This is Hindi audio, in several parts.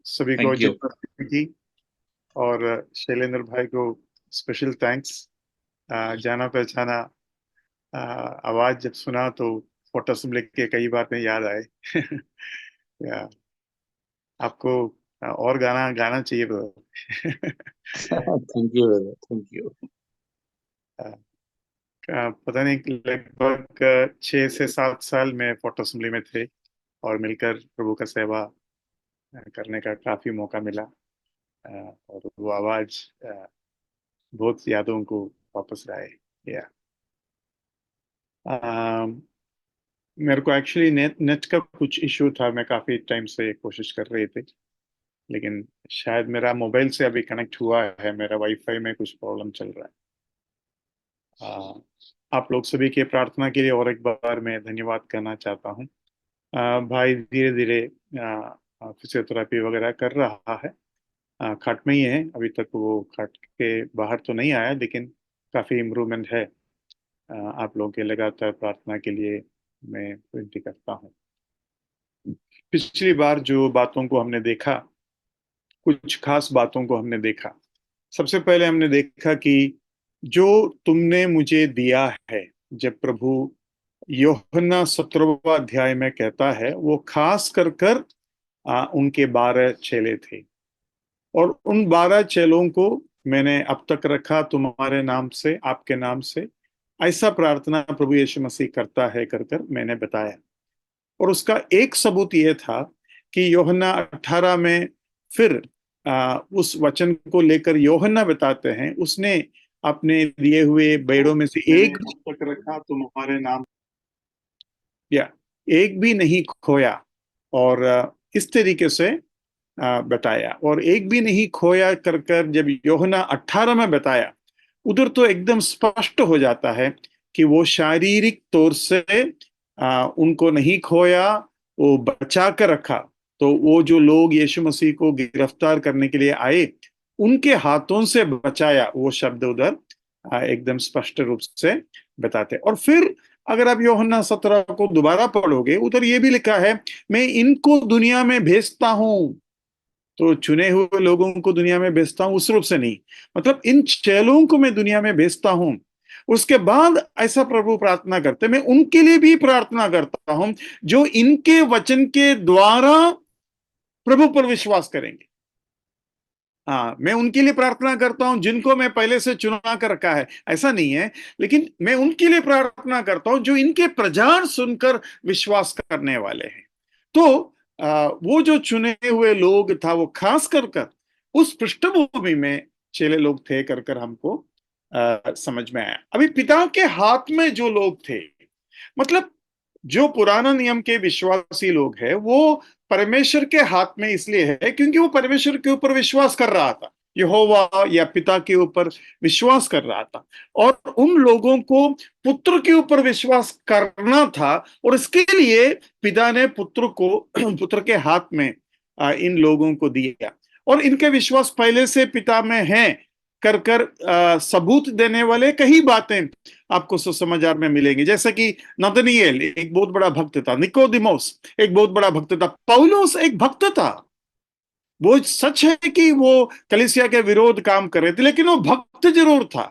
सभी को थैंक जय यू। मसीह की। और शैलेंद्र भाई को स्पेशल थैंक्स। जाना पहचाना आवाज जब सुना तो फोटो असेंबली के कई बार में याद आए। या, आपको और गाना गाना चाहिए brother. Thank you brother, thank you. पता नहीं, लगभग 6 से 7 साल में फोटो असेंबली में थे और मिलकर प्रभु का सेवा करने का काफी मौका मिला। और वो आवाज बहुत यादों को वापस लाए। या मेरे को एक्चुअली नेट नेट का कुछ इशू था, मैं काफी टाइम से कोशिश कर रही थी, लेकिन शायद मेरा मोबाइल से अभी कनेक्ट हुआ है, मेरा वाईफाई में कुछ प्रॉब्लम चल रहा है। आप लोग सभी के प्रार्थना के लिए और एक बार मैं धन्यवाद करना चाहता हूँ। भाई धीरे धीरे फिजियोथेरेपी वगैरह कर रहा है। खाट में ही है अभी तक, वो खाट के बाहर तो नहीं आया, लेकिन काफी इम्प्रूवमेंट है। आप लोगों के लगातार प्रार्थना के लिए मैं विनती करता हूँ। पिछली बार जो बातों को हमने देखा, कुछ खास बातों को हमने देखा। सबसे पहले हमने देखा कि जो तुमने मुझे दिया है, जब प्रभु यूहन्ना 17वां अध्याय में कहता है, वो खास कर उनके 12 चेले थे, और उन 12 चेलों को मैंने अब तक रखा तुम्हारे नाम से, आपके नाम से। ऐसा प्रार्थना प्रभु यीशु मसीह करता है कर मैंने बताया। और उसका एक सबूत यह था कि यूहन्ना 18 में फिर उस वचन को लेकर यूहन्ना बताते हैं, उसने अपने दिए हुए बेड़ों में से मैंने एक अब तक रखा तुम्हारे नाम। या एक भी नहीं खोया। और इस तरीके से बताया, और एक भी नहीं खोया कर जब यूहन्ना 18 में बताया, उधर तो एकदम स्पष्ट हो जाता है कि वो शारीरिक तौर से उनको नहीं खोया, वो बचा कर रखा। तो वो जो लोग यीशु मसीह को गिरफ्तार करने के लिए आए, उनके हाथों से बचाया, वो शब्द उधर एकदम स्पष्ट रूप से बताते। और फिर अगर आप यूहन्ना 17 को दोबारा पढ़ोगे, उधर ये भी लिखा है, मैं इनको दुनिया में भेजता हूं। तो चुने हुए लोगों को दुनिया में भेजता हूं उस रूप से नहीं, मतलब इन चेलों को मैं दुनिया में भेजता हूं। उसके बाद ऐसा प्रभु प्रार्थना करते, मैं उनके लिए भी प्रार्थना करता हूं जो इनके वचन के द्वारा प्रभु पर विश्वास करेंगे। हाँ, मैं उनके लिए प्रार्थना करता हूं जिनको मैं पहले से चुना कर रखा है, ऐसा नहीं है, लेकिन मैं उनके लिए प्रार्थना करता हूं जो इनके प्रचार सुनकर विश्वास करने वाले हैं। तो वो जो चुने हुए लोग था, वो खास कर उस पृष्ठभूमि में चेले लोग थे कर हमको समझ में आया। अभी पिता के हाथ में जो लोग थे, मतलब जो पुराना नियम के विश्वासी लोग हैं, वो परमेश्वर के हाथ में इसलिए है क्योंकि वो परमेश्वर के ऊपर विश्वास कर रहा था, यहोवा या पिता के ऊपर विश्वास कर रहा था। और उन लोगों को पुत्र के ऊपर विश्वास करना था, और इसके लिए पिता ने पुत्र को पुत्र के हाथ में इन लोगों को दिया। और इनके विश्वास पहले से पिता में है कर सबूत देने वाले कई बातें आपको सुसमाचार में मिलेंगी। जैसे कि नतनिएल एक बहुत बड़ा भक्त था, निकोदिमोस एक बहुत बड़ा भक्त था, पौलुस एक भक्त था। वो सच है कि वो कलीसिया के विरोध काम कर रहे थे, लेकिन वो भक्त जरूर था।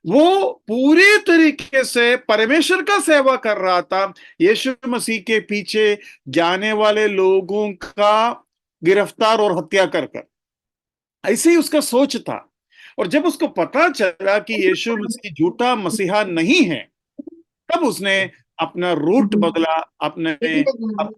वो पूरे तरीके से परमेश्वर का सेवा कर रहा था, यीशु मसीह के पीछे जाने वाले लोगों का गिरफ्तार और हत्या कर ऐसे ही उसका सोच था। और जब उसको पता चला कि यीशु मसीह झूठा मसीहा नहीं है, तब उसने अपना रूट बदला, अपने अप,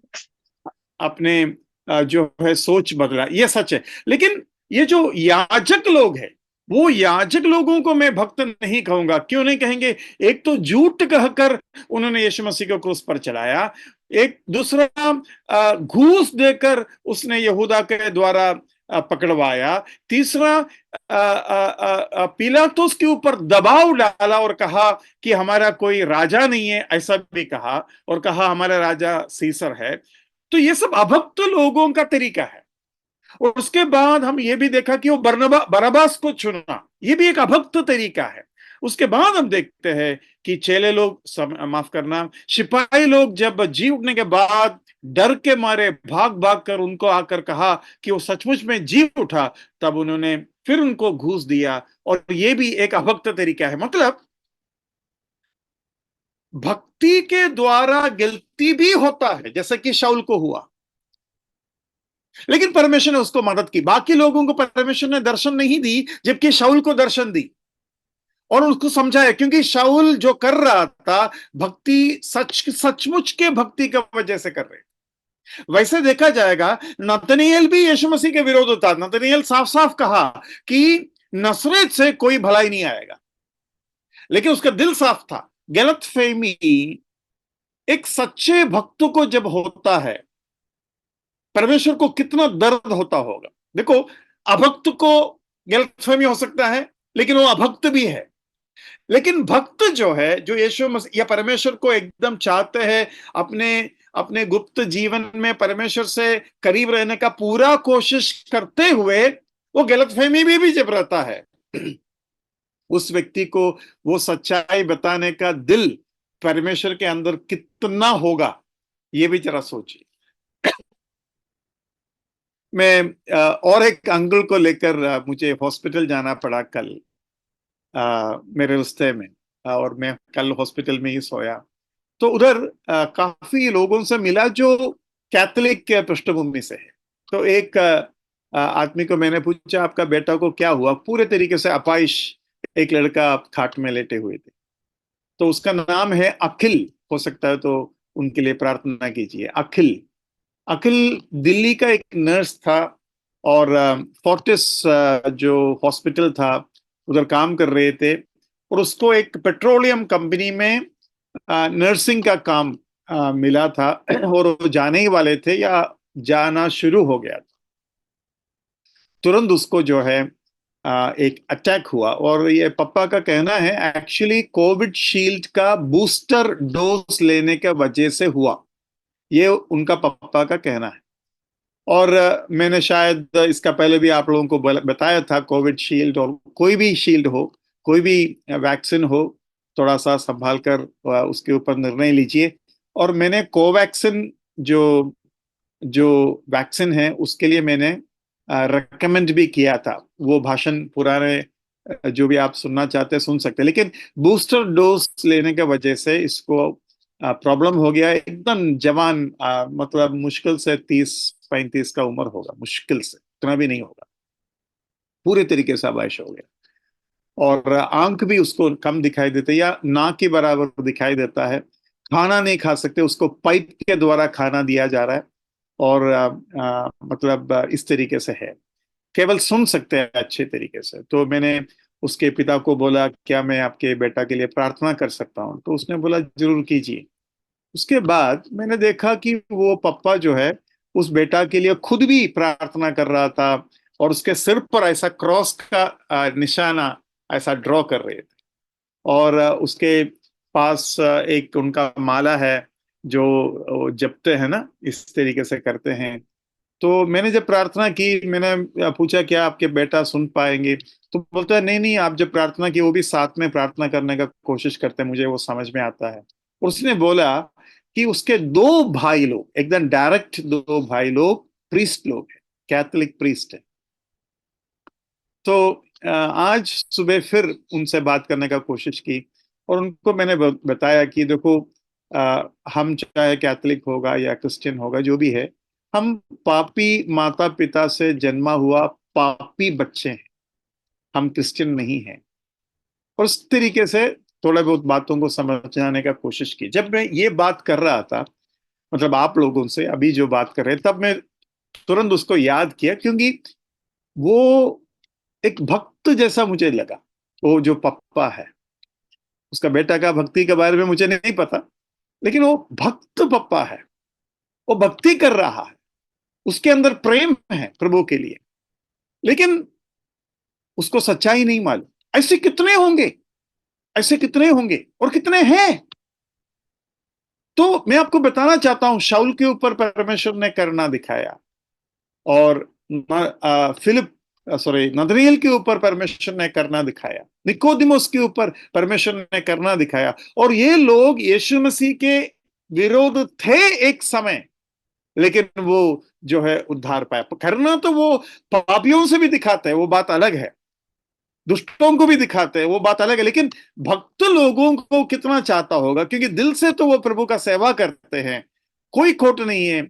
अपने जो है सोच बदला। ये सच है। लेकिन ये जो याजक लोग हैं, वो याजक लोगों को मैं भक्त नहीं कहूंगा। क्यों नहीं कहेंगे? एक तो झूठ कहकर उन्होंने यीशु मसीह को क्रूस पर चढ़ाया, एक दूसरा घूस देकर उसने यहूदा के द्वारा पकड़वाया, तीसरा पिलातुस के ऊपर दबाव डाला और कहा कि हमारा कोई राजा नहीं है, ऐसा भी कहा, और कहा हमारा राजा सीसर है। तो ये सब अभक्त लोगों का तरीका है। और उसके बाद हम ये भी देखा कि वो बरबास को चुना, ये भी एक अभक्त तरीका है। उसके बाद हम देखते हैं कि चेले लोग माफ करना, सिपाही लोग जब जी उठने के बाद डर के मारे भाग भाग कर उनको आकर कहा कि वो सचमुच में जी उठा, तब उन्होंने फिर उनको घूस दिया। और ये भी एक अभक्त तरीका है। मतलब भक्ति के द्वारा गलती भी होता है, जैसे कि शाऊल को हुआ, लेकिन परमेश्वर ने उसको मदद की। बाकी लोगों को परमेश्वर ने दर्शन नहीं दी, जबकि शाऊल को दर्शन दी और उसको समझाया, क्योंकि शाऊल जो कर रहा था भक्ति सचमुच के भक्ति की वजह से कर रहे। वैसे देखा जाएगा, नतनिएल भी यीशु मसीह के विरोध था। नतनिएल साफ साफ कहा कि नसरत से कोई भलाई नहीं आएगा, लेकिन उसका दिल साफ था। गलतफहमी एक सच्चे भक्तों को जब होता है, परमेश्वर को कितना दर्द होता होगा। देखो, अभक्त को गलतफहमी हो सकता है, लेकिन वो अभक्त भी है। लेकिन भक्त जो है, जो यीशु मसीह या परमेश्वर को एकदम चाहते हैं, अपने अपने गुप्त जीवन में परमेश्वर से करीब रहने का पूरा कोशिश करते हुए वो गलतफहमी भी जब रहता है, उस व्यक्ति को वो सच्चाई बताने का दिल परमेश्वर के अंदर कितना होगा, ये भी जरा सोचिए। मैं और एक अंकल को लेकर मुझे हॉस्पिटल जाना पड़ा कल, मेरे रिश्ते में। और मैं कल हॉस्पिटल में ही सोया, तो उधर काफी लोगों से मिला जो कैथोलिक के पृष्ठभूमि से है। तो एक आदमी को मैंने पूछा, आपका बेटा को क्या हुआ? पूरे तरीके से अपाइश एक लड़का खाट में लेटे हुए थे। तो उसका नाम है अखिल, हो सकता है तो उनके लिए प्रार्थना कीजिए। अखिल, अखिल दिल्ली का एक नर्स था और फोर्टिस जो हॉस्पिटल था उधर काम कर रहे थे। और उसको एक पेट्रोलियम कंपनी में नर्सिंग का काम मिला था और वो जाने ही वाले थे या जाना शुरू हो गया था। तुरंत उसको जो है एक अटैक हुआ। और ये पापा का कहना है एक्चुअली कोविड शील्ड का बूस्टर डोज लेने के वजह से हुआ, ये उनका पापा का कहना है। और मैंने शायद इसका पहले भी आप लोगों को बताया था, कोविड शील्ड और कोई भी शील्ड हो, कोई भी वैक्सीन हो, थोड़ा सा संभाल कर उसके ऊपर निर्णय लीजिए। और मैंने कोवैक्सीन जो जो वैक्सीन है उसके लिए मैंने रेकमेंड भी किया था। वो भाषण पुराने जो भी आप सुनना चाहते हैं सुन सकते हैं। लेकिन बूस्टर डोज लेने के वजह से इसको प्रॉब्लम हो गया। एकदम जवान, मतलब मुश्किल से 30-35 का उम्र होगा, मुश्किल से, इतना भी नहीं होगा। पूरे तरीके से अबाइश हो गया और आंख भी उसको कम दिखाई देते या ना के बराबर दिखाई देता है। खाना नहीं खा सकते, उसको पाइप के द्वारा खाना दिया जा रहा है। और मतलब इस तरीके से है, केवल सुन सकते हैं अच्छे तरीके से। तो मैंने उसके पिता को बोला, क्या मैं आपके बेटा के लिए प्रार्थना कर सकता हूँ? तो उसने बोला जरूर कीजिए। उसके बाद मैंने देखा कि वो पप्पा जो है उस बेटा के लिए खुद भी प्रार्थना कर रहा था और उसके सिर पर ऐसा क्रॉस का निशाना ऐसा ड्रॉ कर रहे थे। और उसके पास एक उनका माला है जो वो जपते हैं ना, इस तरीके से करते हैं। तो मैंने जब प्रार्थना की, मैंने पूछा क्या आपके बेटा सुन पाएंगे? तो बोलता है नहीं नहीं, आप जब प्रार्थना की वो भी साथ में प्रार्थना करने का कोशिश करते हैं, मुझे वो समझ में आता है। और उसने बोला कि उसके दो भाई लोग, एकदम डायरेक्ट दो भाई लोग प्रीस्ट लोग हैं, कैथोलिक प्रीस्ट है। तो आज सुबह फिर उनसे बात करने का कोशिश की और उनको मैंने बताया कि देखो, हम चाहे कैथोलिक होगा या क्रिश्चियन होगा, जो भी है, हम पापी माता पिता से जन्मा हुआ पापी बच्चे हैं, हम क्रिश्चियन नहीं हैं। और उस तरीके से थोड़ा बहुत बातों को समझाने का कोशिश की। जब मैं ये बात कर रहा था, मतलब आप लोगों से अभी जो बात कर रहे हैं, तब मैं तुरंत उसको याद किया, क्योंकि वो एक भक्त जैसा मुझे लगा। वो जो पप्पा है, उसका बेटा का भक्ति के बारे में मुझे नहीं पता, लेकिन वो भक्त पप्पा है। वो भक्ति कर रहा है, उसके अंदर प्रेम है प्रभु के लिए, लेकिन उसको सच्चाई नहीं मालूम। ऐसे कितने होंगे, ऐसे कितने होंगे और कितने हैं। तो मैं आपको बताना चाहता हूं, शाऊल के ऊपर परमेश्वर ने करुणा दिखाया और फिलिप, सॉरी, नदनिएल के ऊपर परमेश्वर ने करुणा दिखाया, निकोदिमुस के ऊपर परमेश्वर ने करुणा दिखाया। और ये लोग यीशु मसीह के विरोध थे एक समय, लेकिन वो जो है उद्धार पाया। करना तो वो पापियों से भी दिखाता है, वो बात अलग है, दुष्टों को भी दिखाते हैं, वो बात अलग है, लेकिन भक्त लोगों को कितना चाहता होगा, क्योंकि दिल से तो वो प्रभु का सेवा करते हैं, कोई खोट नहीं है,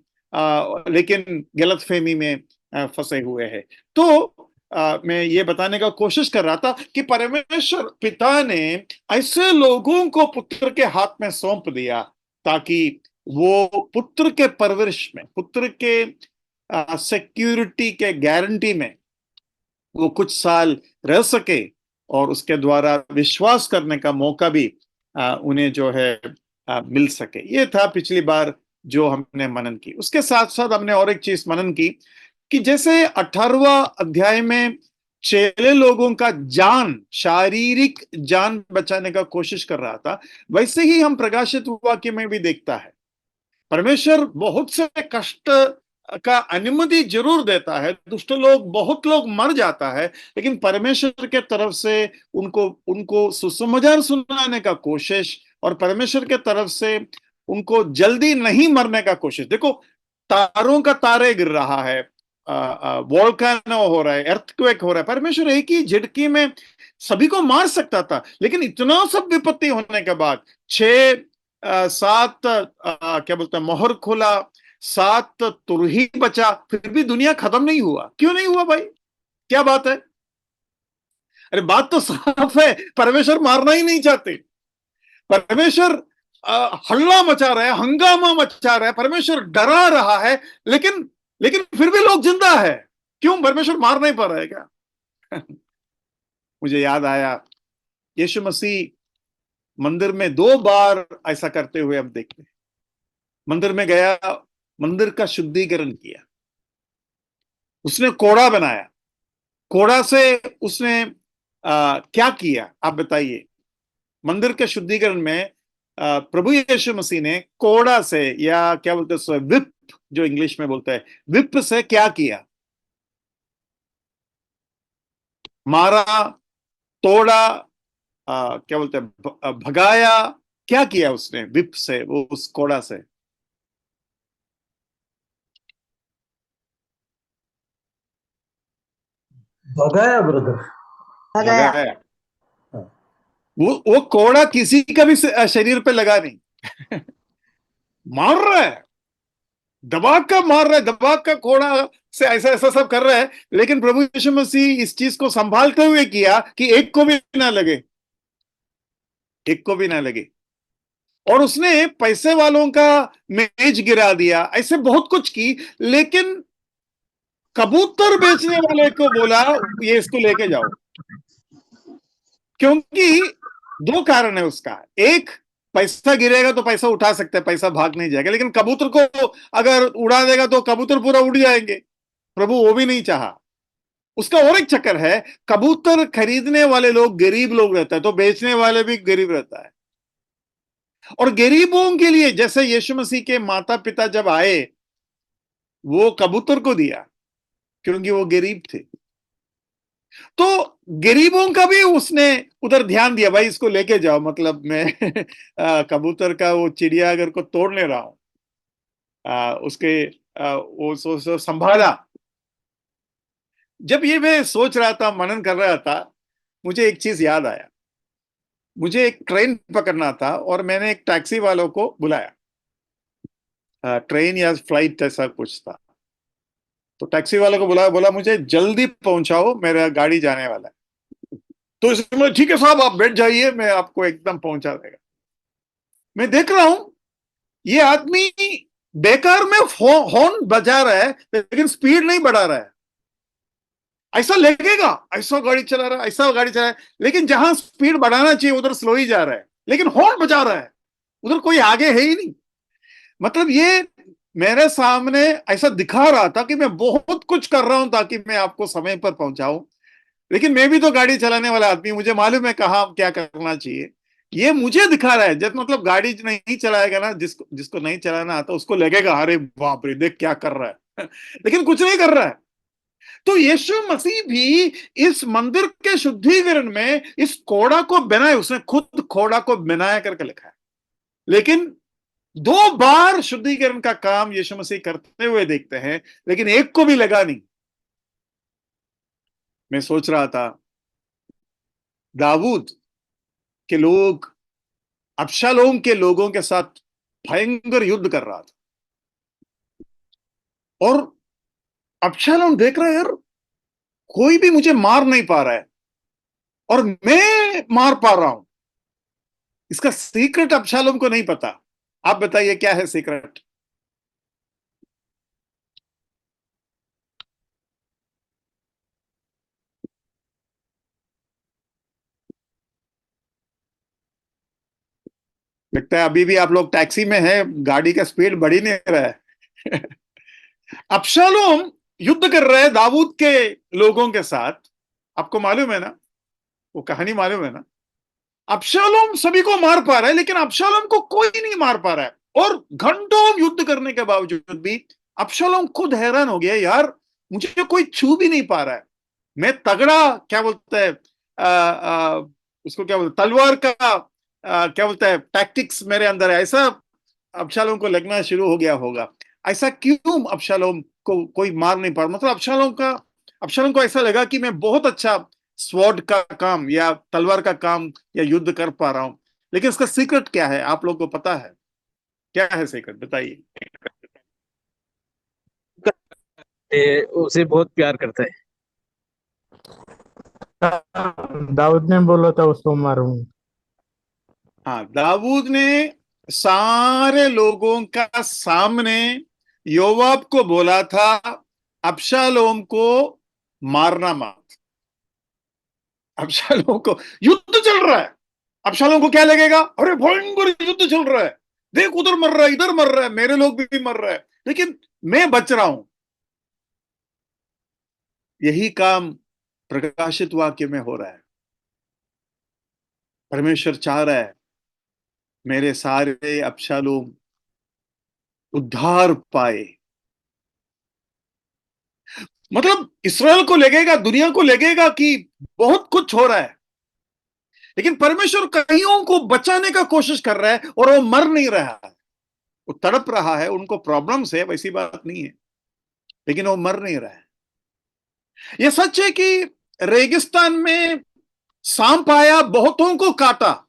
लेकिन गलतफहमी में फंसे हुए हैं। तो मैं ये बताने का कोशिश कर रहा था कि परमेश्वर पिता ने ऐसे लोगों को पुत्र के हाथ में सौंप दिया ताकि वो पुत्र के परवरिश में, पुत्र के सिक्योरिटी के गारंटी में वो कुछ साल रह सके, और उसके द्वारा विश्वास करने का मौका भी उन्हें जो है मिल सके। ये था पिछली बार जो हमने मनन की। उसके साथ साथ हमने और एक चीज मनन की कि जैसे 18वां अध्याय में चेले लोगों का जान, शारीरिक जान बचाने का कोशिश कर रहा था, वैसे ही हम प्रकाशित वाक्य में भी देखता है परमेश्वर बहुत से कष्ट का अनुमति जरूर देता है, दुष्ट लोग, बहुत लोग मर जाता है, लेकिन परमेश्वर के तरफ से उनको उनको सुसमाचार सुनाने का कोशिश, और परमेश्वर के तरफ से उनको जल्दी नहीं मरने का कोशिश। देखो, तारों का तारे गिर रहा है, वोल्केनो हो रहा है, अर्थक्वेक हो रहा है, परमेश्वर एक ही झटकी में सभी को मार सकता था, लेकिन इतना सब विपत्ति होने के बाद 7 क्या बोलते हैं, मोहर खोला, 7 तुरही बचा, फिर भी दुनिया खत्म नहीं हुआ। क्यों नहीं हुआ भाई? क्या बात है? अरे बात तो साफ है, परमेश्वर मारना ही नहीं चाहते। परमेश्वर हल्ला मचा रहा है, हंगामा मचा रहा है, परमेश्वर डरा रहा है, लेकिन लेकिन फिर भी लोग जिंदा है। क्यों? परमेश्वर मार नहीं पा रहा है क्या? मुझे याद आया, यीशु मसीह मंदिर में 2 बार ऐसा करते हुए हम देखते हैं। मंदिर में गया, मंदिर का शुद्धिकरण किया, उसने कोड़ा बनाया, कोड़ा से उसने क्या किया आप बताइए? मंदिर के शुद्धिकरण में प्रभु यीशु मसीह ने कोड़ा से, या क्या बोलते हैं, विप, जो इंग्लिश में बोलते हैं, विप से क्या किया? मारा, तोड़ा, क्या बोलते हैं, भगाया, क्या किया उसने विप से, वो उस कोड़ा से? भगाया ब्रदर। भगाया। भगाया। वो कोड़ा किसी का भी शरीर पे लगा नहीं। मार रहा है, दबा का मार रहा है, दबा का कोड़ा से ऐसा ऐसा सब कर रहा है, लेकिन प्रभु यीशु मसीह इस चीज को संभालते हुए किया कि एक को भी ना लगे, एक को भी ना लगे। और उसने पैसे वालों का मेज गिरा दिया, ऐसे बहुत कुछ की, लेकिन कबूतर बेचने वाले को बोला ये इसको लेके जाओ। क्योंकि 2 कारण है उसका। एक, पैसा गिरेगा तो पैसा उठा सकते हैं, पैसा भाग नहीं जाएगा, लेकिन कबूतर को अगर उड़ा देगा तो कबूतर पूरा उड़ जाएंगे। प्रभु वो भी नहीं चाहा। उसका और एक चक्कर है, कबूतर खरीदने वाले लोग गरीब लोग रहता है, तो बेचने वाले भी गरीब रहता है। और गरीबों के लिए, जैसे यीशु मसीह के माता पिता जब आए, वो कबूतर को दिया क्योंकि वो गरीब थे। तो गरीबों का भी उसने उधर ध्यान दिया, भाई इसको लेके जाओ, मतलब मैं कबूतर का वो चिड़ियाघर को तोड़ ले रहा हूं, उसके वो संभाला। जब ये मैं सोच रहा था, मनन कर रहा था, मुझे एक चीज याद आया। मुझे एक ट्रेन पकड़ना था और मैंने एक टैक्सी वालों को बुलाया, ट्रेन या फ्लाइट ऐसा कुछ था। तो टैक्सी वाले को बुलाया, बोला मुझे जल्दी पहुंचाओ, मेरा गाड़ी जाने वाला है। तो इसमें ठीक है साहब, आप बैठ जाइए, मैं आपको एकदम पहुंचा देगा। मैं देख रहा हूं ये आदमी बेकार में हॉर्न बजा रहा है, लेकिन स्पीड नहीं बढ़ा रहा है। ऐसा लगेगा ऐसा गाड़ी चला रहा है, ऐसा गाड़ी चला रहा है, लेकिन जहां स्पीड बढ़ाना चाहिए उधर स्लो ही जा रहा है, लेकिन हॉर्न बजा रहा है, उधर कोई आगे है ही नहीं। मतलब ये मेरे सामने ऐसा दिखा रहा था कि मैं बहुत कुछ कर रहा हूं ताकि मैं आपको समय पर पहुंचाऊं, लेकिन मैं भी तो गाड़ी चलाने वाला आदमी, मुझे मालूम है कहाँ क्या करना चाहिए। ये मुझे दिखा रहा है, जब मतलब गाड़ी नहीं चलाएगा ना, जिसको जिसको नहीं चलाना आता उसको लगेगा अरे बाप रे देख क्या कर रहा है। लेकिन कुछ नहीं कर रहा है। तो यीशु मसीह भी इस मंदिर के शुद्धिकरण में इस कोड़ा को बनाए, उसने खुद कोड़ा को बनाया करके लिखा है। लेकिन 2 बार शुद्धिकरण का काम यीशु मसीह करते हुए देखते हैं, लेकिन एक को भी लगा नहीं। मैं सोच रहा था, दाऊद के लोग अबशालोम के लोगों के साथ भयंकर युद्ध कर रहा था, और अबशालोम देख रहा है, यार कोई भी मुझे मार नहीं पा रहा है और मैं मार पा रहा हूं। इसका सीक्रेट अबशालोम को नहीं पता। आप बताइए क्या है सीक्रेट? लगता है अभी भी आप लोग टैक्सी में हैं, गाड़ी का स्पीड बढ़ ही नहीं रहा है। अबशालोम युद्ध कर रहे हैं दाऊद के लोगों के साथ। आपको मालूम है ना, वो कहानी मालूम है ना? अबशालोम सभी को मार पा रहा है, लेकिन अबशालोम को कोई नहीं मार पा रहा है। और घंटों युद्ध करने के बावजूद भी अबशालोम खुद हैरान हो गया, यार मुझे कोई छू भी नहीं पा रहा है। मैं तगड़ा, क्या बोलते हैं, उसको क्या बोलते, तलवार का क्या बोलते हैं, टैक्टिक्स मेरे अंदर है, ऐसा अबशालोम को लगना शुरू हो गया होगा। ऐसा क्यों अबशालोम को कोई मार नहीं पा रहा? मतलब अबशालोम को ऐसा लगा कि मैं बहुत अच्छा स्वॉर्ड का काम या तलवार का काम या युद्ध कर पा रहा हूं। लेकिन इसका सीक्रेट क्या है, आप लोगों को पता है? क्या है सीक्रेट, बताइए। उसे बहुत प्यार करता है। दाऊद ने बोला था उसको मारूंगा। हाँ, दाऊद ने सारे लोगों का सामने योआब को बोला था, अबशालोम को मारना मत। अबशालोम को, युद्ध चल रहा है, अबशालोम को क्या लगेगा, अरे भयंकर युद्ध चल रहा है, देख उधर मर रहा है, इधर मर रहा है, मेरे लोग भी मर रहे हैं, लेकिन मैं बच रहा हूं। यही काम प्रकाशित वाक्य में हो रहा है। परमेश्वर चाह रहा है मेरे सारे अबशालोम उद्धार पाए। मतलब इसराइल को लगेगा, दुनिया को लगेगा कि बहुत कुछ हो रहा है, लेकिन परमेश्वर कईयों को बचाने का कोशिश कर रहा है और वो मर नहीं रहा है। वो तड़प रहा है, उनको प्रॉब्लम्स है, वैसी बात नहीं है, लेकिन वो मर नहीं रहा है। यह सच है कि रेगिस्तान में सांप आया, बहुतों को काटा,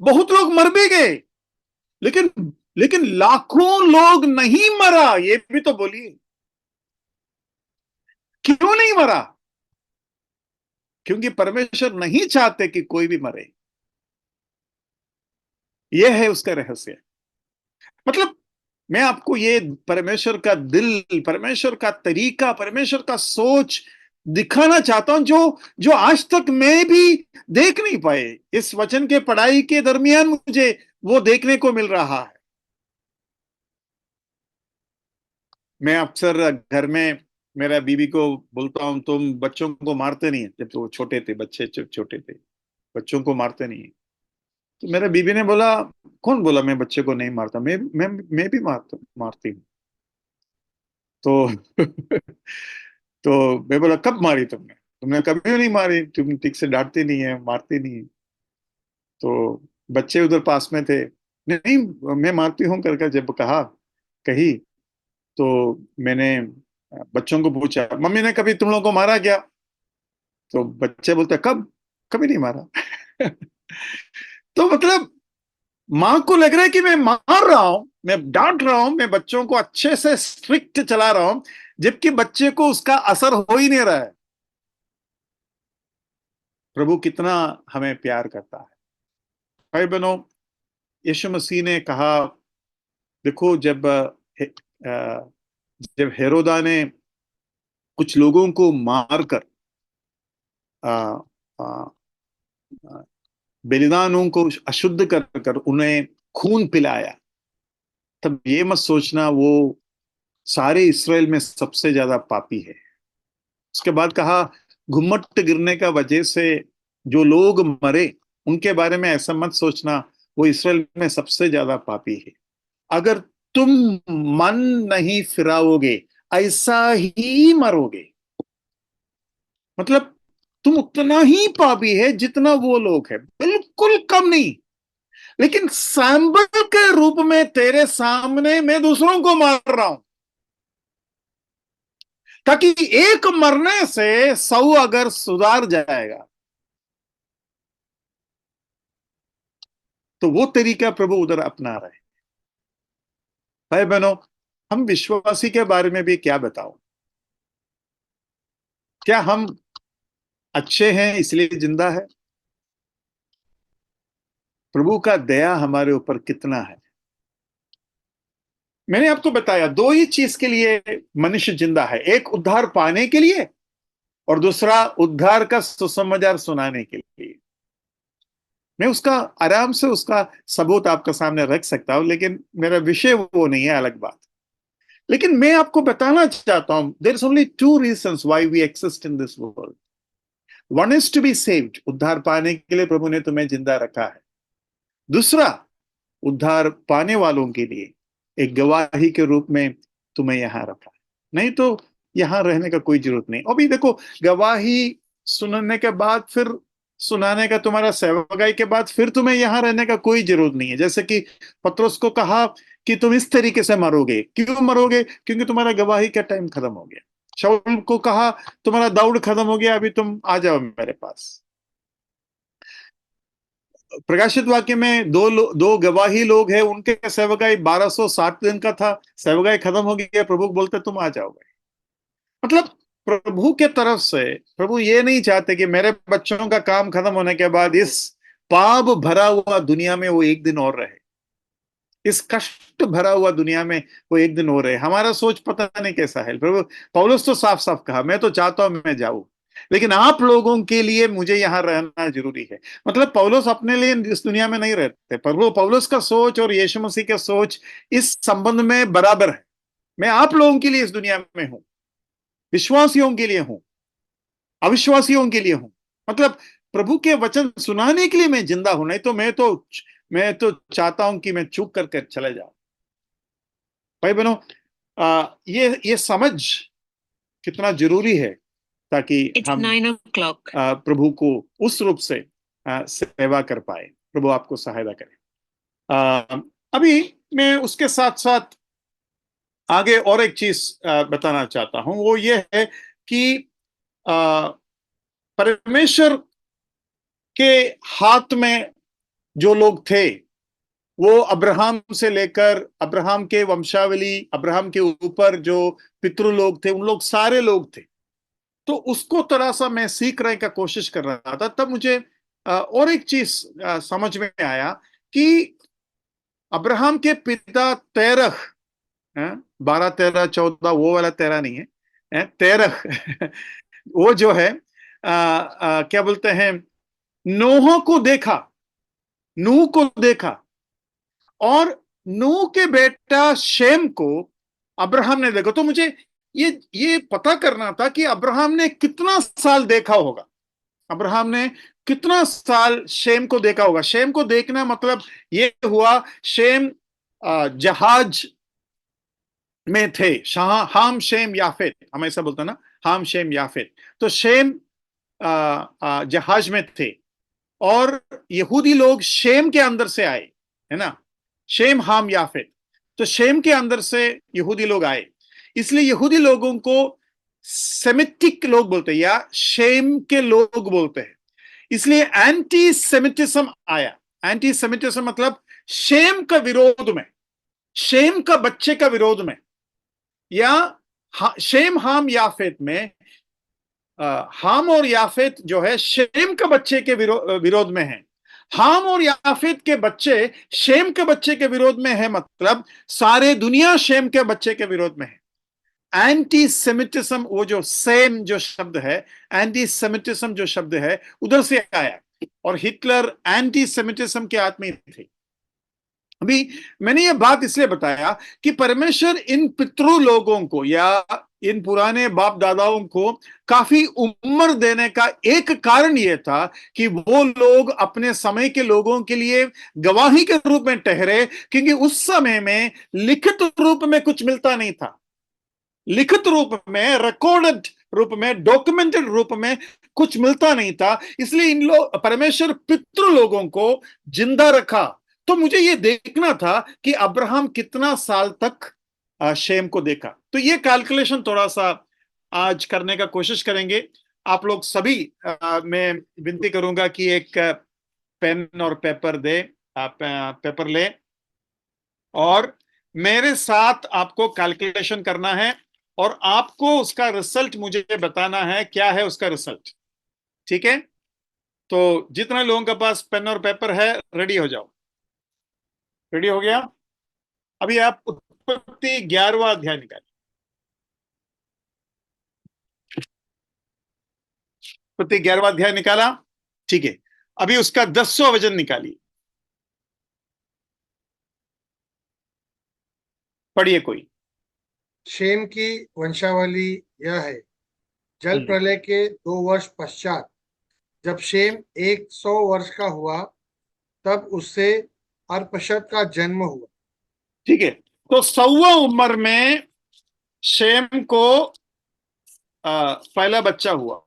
बहुत लोग मर भी गए, लेकिन लेकिन लाखों लोग नहीं मरा, ये भी तो बोलिए। क्यों नहीं मरा? क्योंकि परमेश्वर नहीं चाहते कि कोई भी मरे। यह है उसका रहस्य। मतलब मैं आपको ये परमेश्वर का दिल, परमेश्वर का तरीका, परमेश्वर का सोच दिखाना चाहता हूं, जो जो आज तक मैं भी देख नहीं पाए। इस वचन के पढ़ाई के दरमियान मुझे वो देखने को मिल रहा है। मैं अक्सर घर में मेरा बीवी को बोलता हूं, तुम बच्चों को मारते नहीं है। जब तो वो छोटे थे, बच्चे छोटे थे, बच्चों को मारते नहीं है। तो मेरे बीवी ने बोला, कौन बोला मैं बच्चे को नहीं मारता? मैं भी मारती हूँ। तो तो मैं बोला, कब मारी तुमने? तुमने कभी नहीं मारी, तुम ठीक से डांटती नहीं है, मारती नहीं है। तो बच्चे उधर पास में थे, नहीं मैं मारती हूँ करके जब कही, तो मैंने बच्चों को पूछा, मम्मी ने कभी तुम लोगों को मारा क्या? तो बच्चे बोलते, कब? कभी नहीं मारा। तो मतलब माँ को लग रहा है कि मैं मार रहा हूं, मैं डांट रहा हूं, मैं बच्चों को अच्छे से स्ट्रिक्ट चला रहा हूं, जबकि बच्चे को उसका असर हो ही नहीं रहा है। प्रभु कितना हमें प्यार करता है। भाई बहनों, यीशु मसीह ने कहा, देखो जब हेरोदा ने कुछ लोगों को मारकर बलिदानों को अशुद्ध कर कर उन्हें खून पिलाया, तब ये मत सोचना वो सारे इसराइल में सबसे ज्यादा पापी है। उसके बाद कहा, घुम्मट गिरने का वजह से जो लोग मरे उनके बारे में ऐसा मत सोचना, वो इसराइल में सबसे ज्यादा पापी है। अगर तुम मन नहीं फिराओगे, ऐसा ही मरोगे। मतलब तुम उतना ही पापी है जितना वो लोग है, बिल्कुल कम नहीं। लेकिन सैंपल के रूप में तेरे सामने मैं दूसरों को मार रहा हूं, ताकि एक मरने से 100 अगर सुधार जाएगा तो वो तरीका प्रभु उधर अपना रहे। भाई बहनों, हम विश्वासी के बारे में भी क्या बताओ? क्या हम अच्छे हैं इसलिए जिंदा है? प्रभु का दया हमारे ऊपर कितना है? मैंने आपको बताया, दो ही चीज के लिए मनुष्य जिंदा है, एक उद्धार पाने के लिए और दूसरा उद्धार का सुसमाचार सुनाने के लिए। मैं उसका आराम से उसका सबूत आपके सामने रख सकता हूं, लेकिन मेरा विषय वो नहीं है, अलग बात। लेकिन मैं आपको बताना चाहता हूं, there is only two reasons why we exist in this world. One is to be saved, उद्धार पाने के लिए प्रभु ने तुम्हें जिंदा रखा है। दूसरा, उद्धार पाने वालों के लिए एक गवाही के रूप में तुम्हें यहां रखा है। नहीं तो यहां रहने का कोई जरूरत नहीं। अभी देखो, गवाही सुनने के बाद, फिर सुनाने का तुम्हारा सेवकाई के बाद, फिर तुम्हें यहां रहने का कोई जरूरत नहीं है। जैसे कि पतरस को कहा कि तुम इस तरीके से मरोगे। क्यों मरोगे? क्योंकि तुम्हारा गवाही का टाइम खत्म हो गया। शाऊल को कहा तुम्हारा दौड़ खत्म हो गया, अभी तुम आ जाओ मेरे पास। प्रकाशित वाक्य में दो गवाही लोग हैं, उनके सेवकाई 1260 दिन का था, सेवकाई खत्म हो गया, प्रभु बोलते तुम आ जाओगे। मतलब प्रभु के तरफ से प्रभु ये नहीं चाहते कि मेरे बच्चों का काम खत्म होने के बाद इस पाप भरा हुआ दुनिया में वो एक दिन और रहे, इस कष्ट भरा हुआ दुनिया में वो एक दिन और रहे। हमारा सोच पता नहीं कैसा है। प्रभु पौलुस तो साफ साफ कहा, मैं तो चाहता हूं मैं जाऊं, लेकिन आप लोगों के लिए मुझे यहां रहना जरूरी है। मतलब पौलुस अपने लिए इस दुनिया में नहीं रहते। पौलुस का सोच और यीशु मसीह का सोच इस संबंध में बराबर है। मैं आप लोगों के लिए इस दुनिया में हूं, विश्वासियों के लिए हूं, अविश्वासियों के लिए हूं। मतलब प्रभु के वचन सुनाने के लिए मैं जिंदा हूं, नहीं तो मैं तो चाहता हूं कि मैं चूक करके चले जाऊं। भाई बहनों, ये समझ कितना जरूरी है, ताकि हम प्रभु को उस रूप से सेवा कर पाए। प्रभु आपको सहायता करे। अभी मैं उसके साथ साथ आगे और एक चीज बताना चाहता हूं, वो ये है कि परमेश्वर के हाथ में जो लोग थे, वो अब्राहम से लेकर अब्राहम के वंशावली, अब्राहम के ऊपर जो पितृ लोग थे, उन लोग सारे लोग थे। तो उसको थोड़ा सा मैं सीख रहे का कोशिश कर रहा था, तब मुझे और एक चीज समझ में आया कि अब्राहम के पिता तेरह, 12 13 14 वो वाला 13 नहीं है, तेरह वो जो है क्या बोलते हैं, नूह को देखा, नूह को देखा, और नूह के बेटा शेम को अब्राहम ने देखा। तो मुझे ये पता करना था कि अब्राहम ने कितना साल देखा होगा, अब्राहम ने कितना साल शेम को देखा होगा। शेम को देखना मतलब ये हुआ, शेम जहाज में थे, शाह हाम शेम याफेत, हम ऐसा बोलते हैं ना, हाम शेम याफेत। तो शेम जहाज में थे, और यहूदी लोग शेम के अंदर से आए, है ना, शेम हाम याफेत। तो शेम के अंदर से यहूदी लोग आए, इसलिए यहूदी लोगों को सेमिटिक लोग बोलते हैं, या शेम के लोग बोलते हैं। इसलिए एंटी सेमिटिज्म आया। एंटी सेमिटिज्म मतलब शेम का विरोध में, शेम का बच्चे का विरोध में, या शेम हाम याफेत में, हाम और याफेत जो है शेम के बच्चे के विरोध में है। हाम और याफेत के बच्चे शेम के बच्चे के विरोध में है, मतलब सारे दुनिया शेम के बच्चे के विरोध में है। एंटी सेमिटिज्म, वो जो सेम जो शब्द है, एंटी सेमिटिज्म जो शब्द है, उधर से आया, और हिटलर एंटी सेमिटिज्म के आदमी थे। अभी मैंने ये बात इसलिए बताया कि परमेश्वर इन पितृ लोगों को, या इन पुराने बाप दादाओं को काफी उम्र देने का एक कारण यह था कि वो लोग अपने समय के लोगों के लिए गवाही के रूप में ठहरे, क्योंकि उस समय में लिखित रूप में कुछ मिलता नहीं था। लिखित रूप में, रिकॉर्डेड रूप में, डॉक्यूमेंटेड रूप में कुछ मिलता नहीं था। इसलिए इन लोग, परमेश्वर पितृ लोगों को जिंदा रखा, तो मुझे ये देखना था कि अब्राहम कितना साल तक शेम को देखा। तो ये कैलकुलेशन थोड़ा सा आज करने का कोशिश करेंगे। आप लोग सभी मैं विनती करूंगा कि एक पेन और पेपर दे, आप पेपर ले और मेरे साथ आपको कैलकुलेशन करना है और आपको उसका रिजल्ट मुझे बताना है, क्या है उसका रिजल्ट। ठीक है, तो जितने लोगों के पास पेन और पेपर है रेडी हो जाओ। रेडी हो गया? अभी आप उत्पत्ति 11वां अध्याय निकालिए। उत्पत्ति 11वां अध्याय निकाला, ठीक है। अभी उसका 10वां वचन निकालिए, पढ़िए कोई। शेम की वंशावली यह है। जल प्रलय के 2 वर्ष पश्चात जब शेम 100 वर्ष का हुआ, तब उससे अर्पशद का जन्म हुआ। ठीक है, तो 100वां उम्र में शेम को पहला बच्चा हुआ।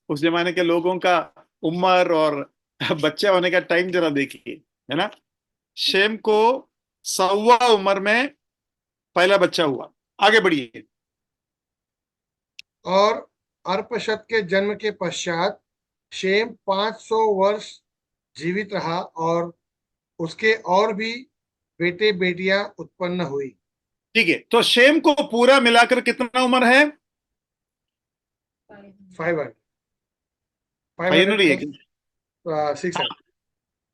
उस जमाने के लोगों का उम्र और बच्चा होने का टाइम जरा देखिए, है ना। शेम को 100वां उम्र में पहला बच्चा हुआ। आगे बढ़िए। और अर्पशद के जन्म के पश्चात शेम 500 वर्ष जीवित रहा और उसके और भी बेटे बेटियां उत्पन्न हुई। ठीक है, तो शेम को पूरा मिलाकर कितना उम्र है? 500 फाइनली 600।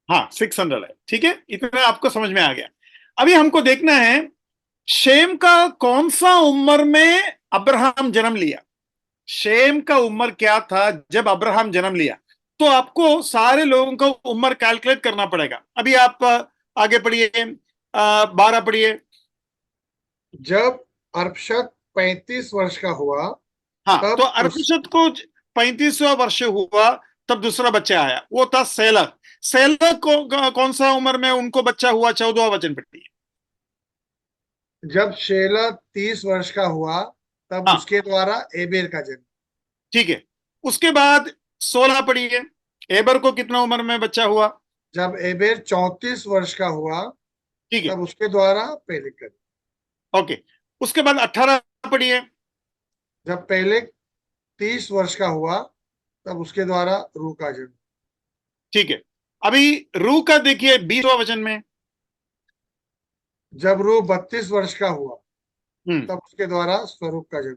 हाँ 600 है। ठीक है, इतना आपको समझ में आ गया। अभी हमको देखना है शेम का कौन सा उम्र में अब्राहम जन्म लिया। शेम का उम्र क्या था जब अब्राहम जन्म लिया? तो आपको सारे लोगों का उम्र कैलकुलेट करना पड़ेगा। अभी आप आगे पढ़िए, 12 पढ़िए। जब अर्पशद 35 वर्ष का हुआ, हाँ, तब तो अरफशद को 35वां वर्ष हुआ, तब दूसरा बच्चा आया, वो था सेलह। सेलह को कौन सा उम्र में उनको बच्चा हुआ? 14वां वचन पढ़िए। जब शेलह 30 वर्ष का हुआ, तब हाँ, उसके द्वारा एबेर का जन्म। ठीक है, उसके बाद 16 पढ़िए। एबर को कितना उम्र में बच्चा हुआ? जब एबेर 34 वर्ष का हुआ, ठीक है, तब उसके द्वारा पेलेग का जन्म। ओके। उसके बाद 18 पढ़िए। जब पेलेग 30 वर्ष का हुआ, तब उसके द्वारा रू का जन्म। ठीक है, अभी रू का देखिए 20वां वचन में। जब रू 32 वर्ष का हुआ, हम्म, तब उसके द्वारा स्वरूप का जन्म।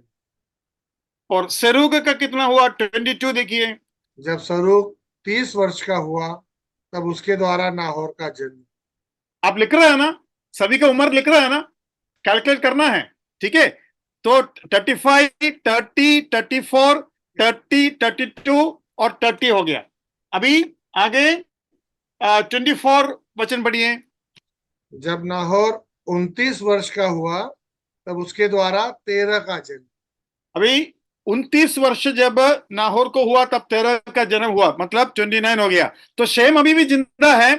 और सेरूग का कितना हुआ? 22 देखिए। जब सरूग 30 वर्ष का हुआ, तब उसके द्वारा नाहोर का जन्म। आप लिख रहे हैं ना? सभी का उम्र लिख रहे हैं ना? कैलकुलेट करना है, ठीक है। तो 35, 30, 34, 30, 32 और 30 हो गया। अभी आगे 24 वचन पढ़िए। जब नाहोर 29 वर्ष का हुआ, तब उसके द्वारा 13 का जन्म। अभी 29 वर्ष जब नाहोर को हुआ, तब 13 का जन्म हुआ, मतलब 29 हो गया। तो शेम अभी भी जिंदा है।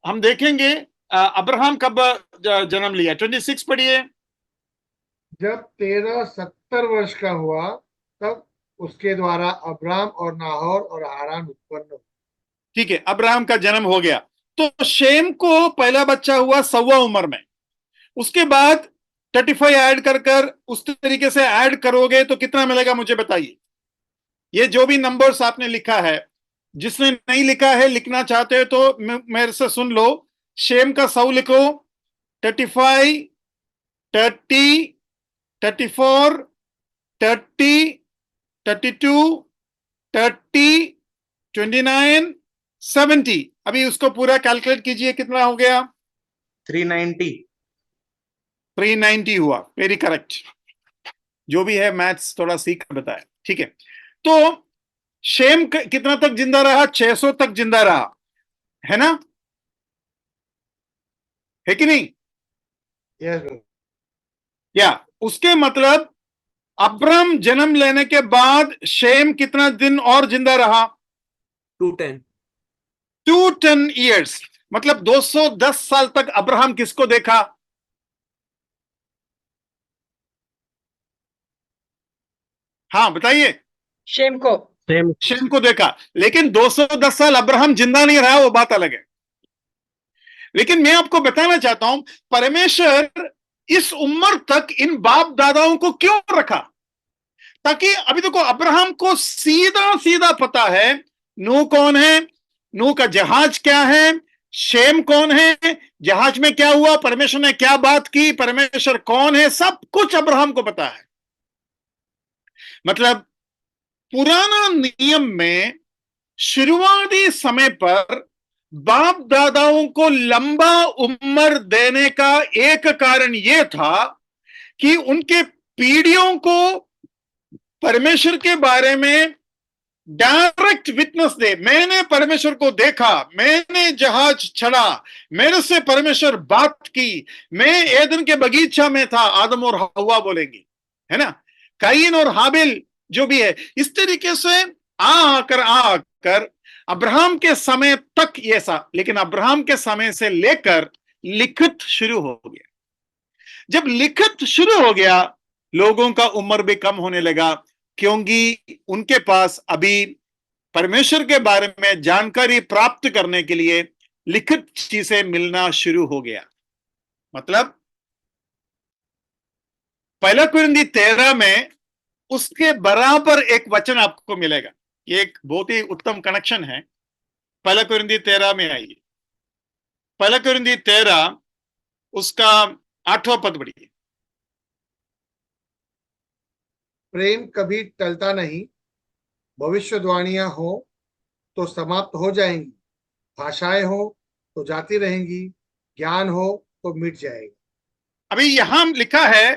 हम देखेंगे अब्राहम कब जन्म लिया। 26 पढ़िए। जब 13 70 वर्ष का हुआ, तब उसके द्वारा अब्राम और नाहोर और हारान उत्पन्न हुए। ठीक है, अब्राहम का जन्म हो गया। तो शेम को पहला बच्चा हुआ 100वां उम्र में। उसके बाद 35 ऐड कर उस तरीके से ऐड करोगे तो कितना मिलेगा मुझे बताइए। ये जो भी नंबर्स आपने लिखा है, जिसने नहीं लिखा है, लिखना चाहते हो तो मेरे से सुन लो। शेम का 100 लिखो। 35, 30, 34, 30, 32, 30, 29, 70। अभी उसको पूरा कैलकुलेट कीजिए, कितना हो गया? 390। 390 हुआ। Very correct. जो भी है मैथ्स थोड़ा सीख कर बताया, ठीक है। तो शेम कितना तक जिंदा रहा? 600 तक जिंदा रहा, है ना? है कि नहीं? यस। या उसके मतलब अब्राम जन्म लेने के बाद शेम कितना दिन और जिंदा रहा? 210। 210 ईयर्स, मतलब 210 साल तक अब्राहम किसको देखा? हाँ बताइए। शेम को। सेम शेम को देखा, लेकिन 210 साल अब्राहम जिंदा नहीं रहा, वो बात अलग है। लेकिन मैं आपको बताना चाहता हूं परमेश्वर इस उम्र तक इन बाप दादाओं को क्यों रखा? ताकि अभी देखो अब्राहम को सीधा सीधा पता है नूह कौन है, नूह का जहाज क्या है, शेम कौन है, जहाज में क्या हुआ, परमेश्वर ने क्या बात की, परमेश्वर कौन है, सब कुछ अब्राहम को पता है। मतलब पुराना नियम में शुरुआती समय पर बाप दादाओं को लंबा उम्र देने का एक कारण यह था कि उनके पीढ़ियों को परमेश्वर के बारे में डायरेक्ट विटनेस दे। मैंने परमेश्वर को देखा, मैंने जहाज चढ़ा, मेरे से परमेश्वर बात की, मैं एदन के बगीचा में था, आदम और हवा बोलेंगी, है ना, काइन और हाबिल जो भी है, इस तरीके से आकर अब्राहम के समय तक ये सा। लेकिन अब्राहम के समय से लेकर लिखित शुरू हो गया। जब लिखित शुरू हो गया लोगों का उम्र भी कम होने लगा, क्योंकि उनके पास अभी परमेश्वर के बारे में जानकारी प्राप्त करने के लिए लिखित चीजें मिलना शुरू हो गया। मतलब पहला कुरिन्थी 13 में उसके बराबर एक वचन आपको मिलेगा। ये एक बहुत ही उत्तम कनेक्शन है। पहला कुरिन्थी 13 में आइए, पहला कुरिन्थी 13 उसका 8वां पद पढ़िए। प्रेम कभी टलता नहीं, भविष्यवाणियां हो तो समाप्त हो जाएंगी, भाषाएं हो तो जाती रहेंगी, ज्ञान हो तो मिट जाएगा। अभी यहां लिखा है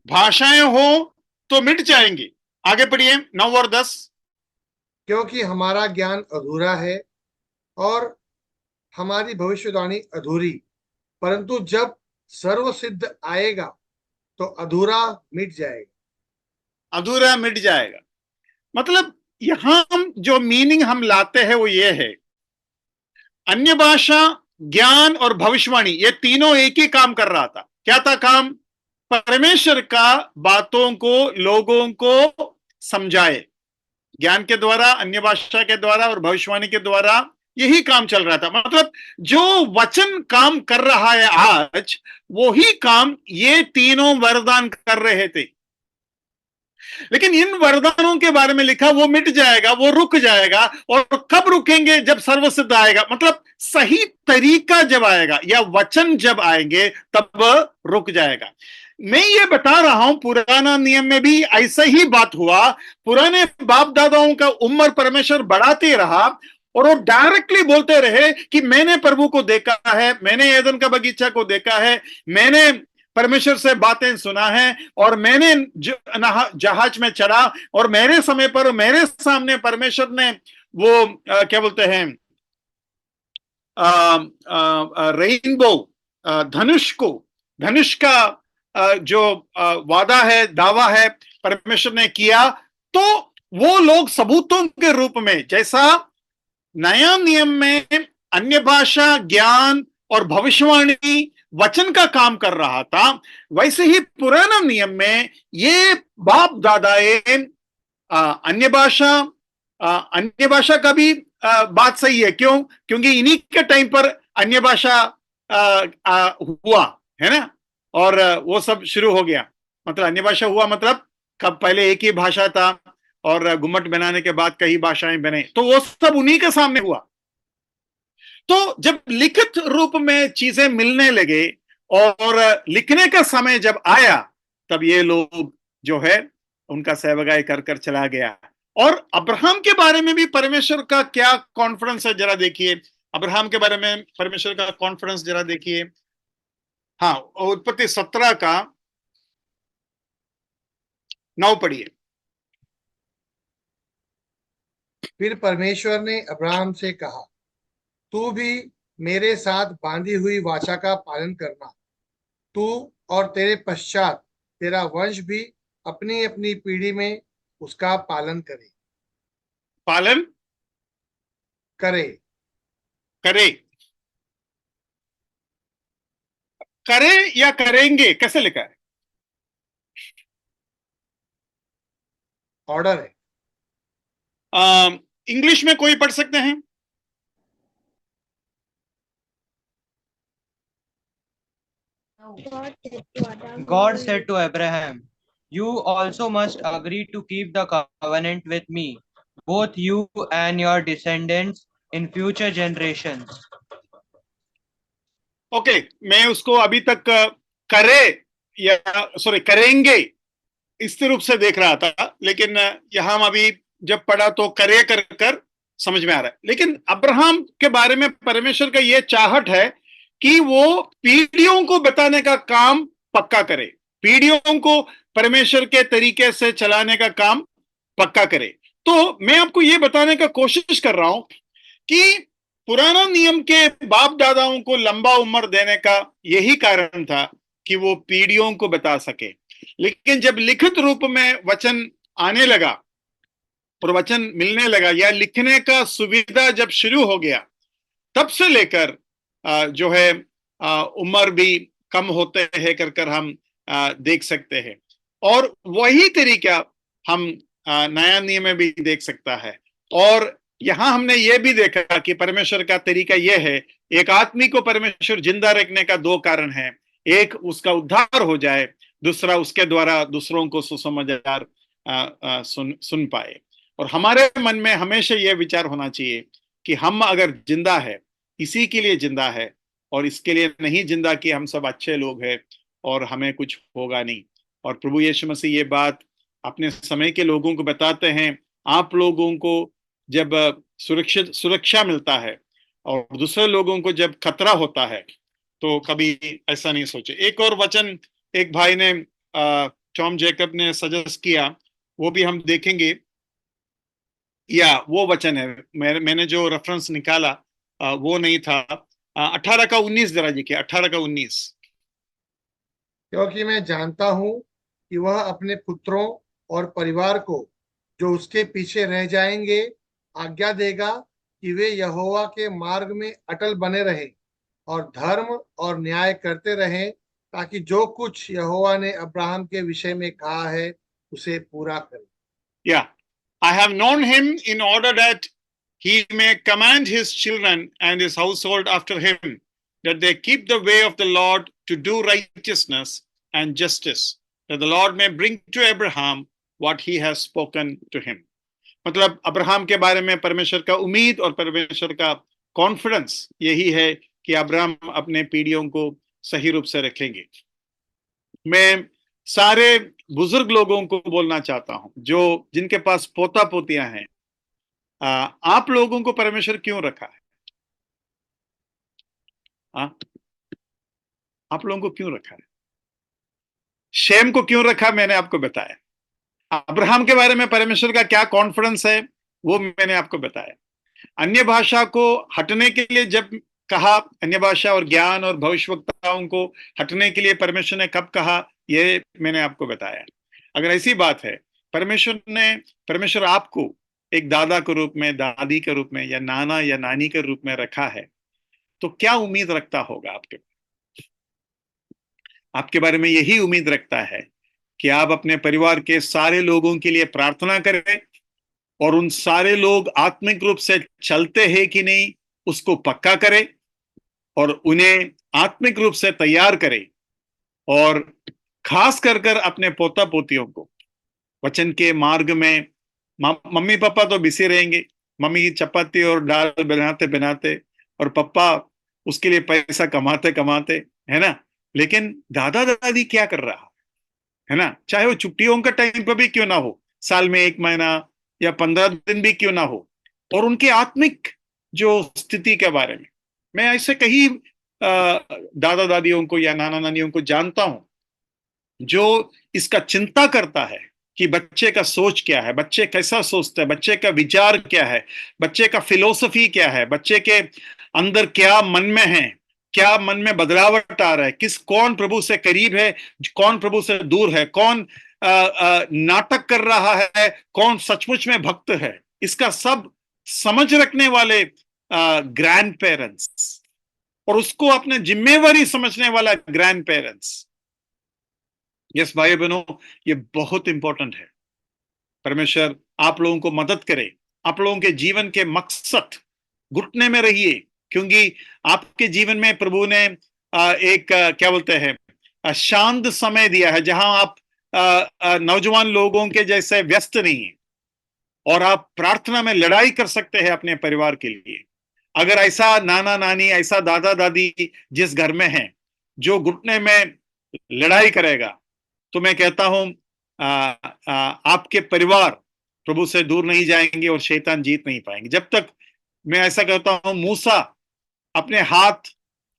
भाषाएं हो तो मिट जाएंगी। आगे पढ़िए 9 और 10। क्योंकि हमारा ज्ञान अधूरा है और हमारी भविष्यवाणी अधूरी, परंतु जब सर्वसिद्ध आएगा तो अधूरा मिट जाएगा। अधूरा मिट जाएगा। मतलब यहां हम जो मीनिंग हम लाते हैं वो ये है, अन्य भाषा, ज्ञान और भविष्यवाणी, ये तीनों एक ही काम कर रहा था। क्या था काम? परमेश्वर का बातों को लोगों को समझाए, ज्ञान के द्वारा, अन्य भाषा के द्वारा और भविष्यवाणी के द्वारा, यही काम चल रहा था। मतलब जो वचन काम कर रहा है आज, वही काम ये तीनों वरदान कर रहे थे। लेकिन इन वरदानों के बारे में लिखा वो मिट जाएगा, वो रुक जाएगा। और कब रुकेंगे? जब सर्वसिद्ध आएगा। मतलब सही तरीका जब आएगा या वचन जब आएंगे तब रुक जाएगा। मैं ये बता रहा हूं पुराना नियम में भी ऐसा ही बात हुआ। पुराने बाप दादाओं का उम्र परमेश्वर बढ़ाते रहा और वो डायरेक्टली बोलते रहे कि मैंने प्रभु को देखा है, मैंने एदन का बगीचा को देखा है, मैंने परमेश्वर से बातें सुना है, और मैंने जहाज में चढ़ा, और मेरे समय पर मेरे सामने परमेश्वर ने वो क्या बोलते हैं रेनबो, धनुष का जो वादा है, दावा है, परमेश्वर ने किया। तो वो लोग सबूतों के रूप में, जैसा नया नियम में अन्य भाषा, ज्ञान और भविष्यवाणी वचन का काम कर रहा था, वैसे ही पुराना नियम में ये बाप दादाएं अन्य भाषा का भी बात सही है। क्यों? क्योंकि इन्हीं के टाइम पर अन्य भाषा हुआ है ना, और वो सब शुरू हो गया। मतलब अन्य भाषा हुआ मतलब कब? पहले एक ही भाषा था और गुम्मट बनाने के बाद कई भाषाएं बने, तो वो सब उन्हीं के सामने हुआ। तो जब लिखित रूप में चीजें मिलने लगे और लिखने का समय जब आया, तब ये लोग जो है उनका सेवगाई कर कर चला गया। और अब्राहम के बारे में भी परमेश्वर का क्या कॉन्फिडेंस है, जरा देखिए। अब्राहम के बारे में परमेश्वर का कॉन्फिडेंस जरा देखिए। हाँ, उत्पत्ति 17 का 9 पढ़िए। फिर परमेश्वर ने अब्राहम से कहा, तू भी मेरे साथ बांधी हुई वाचा का पालन करना, तू और तेरे पश्चात तेरा वंश भी अपनी अपनी पीढ़ी में उसका पालन करे। पालन करे करे, करे या करेंगे, कैसे लिखा है? ऑर्डर है। इंग्लिश में कोई पढ़ सकते हैं? God said to Abraham, "You also must agree to keep the covenant with me, both you and your descendants in future generations." Okay, मैं उसको अभी तक करे या सॉरी करेंगे इस रूप से देख रहा था, लेकिन यहां हम अभी जब पढ़ा तो करे कर कर समझ में आ रहा है। लेकिन अब्राहम के बारे में परमेश्वर का यह चाहत है कि वो पीढ़ियों को बताने का काम पक्का करे, पीढ़ियों को परमेश्वर के तरीके से चलाने का काम पक्का करे। तो मैं आपको यह बताने का कोशिश कर रहा हूं कि पुराना नियम के बाप दादाओं को लंबा उम्र देने का यही कारण था कि वो पीढ़ियों को बता सके। लेकिन जब लिखित रूप में वचन आने लगा और वचन मिलने लगा या लिखने का सुविधा जब शुरू हो गया, तब से लेकर जो है उम्र भी कम होते हैं कर हम देख सकते हैं। और वही तरीका हम नया नियम में भी देख सकता है। और यहां हमने ये भी देखा कि परमेश्वर का तरीका यह है, एक आदमी को परमेश्वर जिंदा रखने का दो कारण है, एक उसका उद्धार हो जाए, दूसरा उसके द्वारा दूसरों को सुसमाचार सुन पाए। और हमारे मन में हमेशा यह विचार होना चाहिए कि हम अगर जिंदा है, इसी के लिए जिंदा है, और इसके लिए नहीं जिंदा कि हम सब अच्छे लोग हैं और हमें कुछ होगा नहीं। और प्रभु यीशु मसीह ये बात अपने समय के लोगों को बताते हैं, आप लोगों को जब सुरक्षा मिलता है और दूसरे लोगों को जब खतरा होता है तो कभी ऐसा नहीं सोचे। एक और वचन एक भाई ने टॉम जैकब ने सजेस्ट किया, वो भी हम देखेंगे, या वो वचन है, मैंने जो रेफरेंस निकाला वो नहीं था। 18 का 19 जरा जी के 18 का 19। क्योंकि मैं जानता हूं कि वह अपने पुत्रों और परिवार को जो उसके पीछे रह जाएंगे आज्ञा देगा कि वे यहोवा के मार्ग में अटल बने रहें और धर्म और न्याय करते रहें, ताकि जो कुछ यहोवा ने अब्राहम के विषय में कहा है उसे पूरा करें। Yeah, I have known him in order that he may command his children and his household after him, that they keep the way of the Lord to do righteousness and justice, that the Lord may bring to Abraham what he has spoken to him. मतलब अब्राहम के बारे में परमेश्वर का उम्मीद और परमेश्वर का कॉन्फिडेंस यही है कि अब्राहम अपने पीढ़ियों को सही रूप से रखेंगे। मैं सारे बुजुर्ग लोगों को बोलना चाहता हूं जो जिनके पास पोता पोतियां हैं, आप लोगों को परमेश्वर क्यों रखा है? आप लोगों को क्यों रखा है? शेम को क्यों रखा, मैंने आपको बताया। अब्राहम के बारे में परमेश्वर का क्या कॉन्फिडेंस है वो मैंने आपको बताया। अन्य भाषा को हटने के लिए जब कहा, अन्य भाषा और ज्ञान और भविष्यवक्ताओं को हटने के लिए परमेश्वर ने कब कहा, ये मैंने आपको बताया। अगर ऐसी बात है, परमेश्वर आपको एक दादा के रूप में, दादी के रूप में, या नाना या नानी के रूप में रखा है, तो क्या उम्मीद रखता होगा आपके बारे में? यही उम्मीद रखता है कि आप अपने परिवार के सारे लोगों के लिए प्रार्थना करें और उन सारे लोग आत्मिक रूप से चलते हैं कि नहीं उसको पक्का करें और उन्हें आत्मिक रूप से तैयार करें, और खास कर अपने पोता पोतियों को वचन के मार्ग में। मम्मी पापा तो बिजी रहेंगे, मम्मी चपाती और दाल बनाते बनाते, और पापा उसके लिए पैसा कमाते कमाते, है ना। लेकिन दादा दादी क्या कर रहा है ना, चाहे वो छुट्टियों का टाइम पर भी क्यों ना हो, साल में 1 महीना या 15 दिन भी क्यों ना हो, और उनके आत्मिक जो स्थिति के बारे में। मैं ऐसे कई दादा दादियों को या नाना नानियों को जानता हूं जो इसका चिंता करता है कि बच्चे का सोच क्या है, बच्चे कैसा सोचता है, बच्चे का विचार क्या है, बच्चे का फिलोसफी क्या है, बच्चे के अंदर क्या मन में है, क्या मन में बदलावट आ रहा है, कौन प्रभु से करीब है, कौन प्रभु से दूर है, कौन नाटक कर रहा है, कौन सचमुच में भक्त है। इसका सब समझ रखने वाले ग्रैंड पेरेंट्स, और उसको अपने जिम्मेवारी समझने वाला ग्रैंड पेरेंट्स। यस भाई बहनों, ये बहुत इंपॉर्टेंट है। परमेश्वर आप लोगों को मदद करे, आप लोगों के जीवन के मकसद घुटने में रहिए, क्योंकि आपके जीवन में प्रभु ने एक क्या बोलते हैं, शांत समय दिया है, जहां आप नौजवान लोगों के जैसे व्यस्त नहीं है और आप प्रार्थना में लड़ाई कर सकते हैं अपने परिवार के लिए। अगर ऐसा नाना नानी, ऐसा दादा दादी जिस घर में है जो घुटने में लड़ाई करेगा, तो मैं कहता हूं आपके परिवार प्रभु से दूर नहीं जाएंगे और शैतान जीत नहीं पाएंगे। जब तक, मैं ऐसा कहता हूं, मूसा अपने हाथ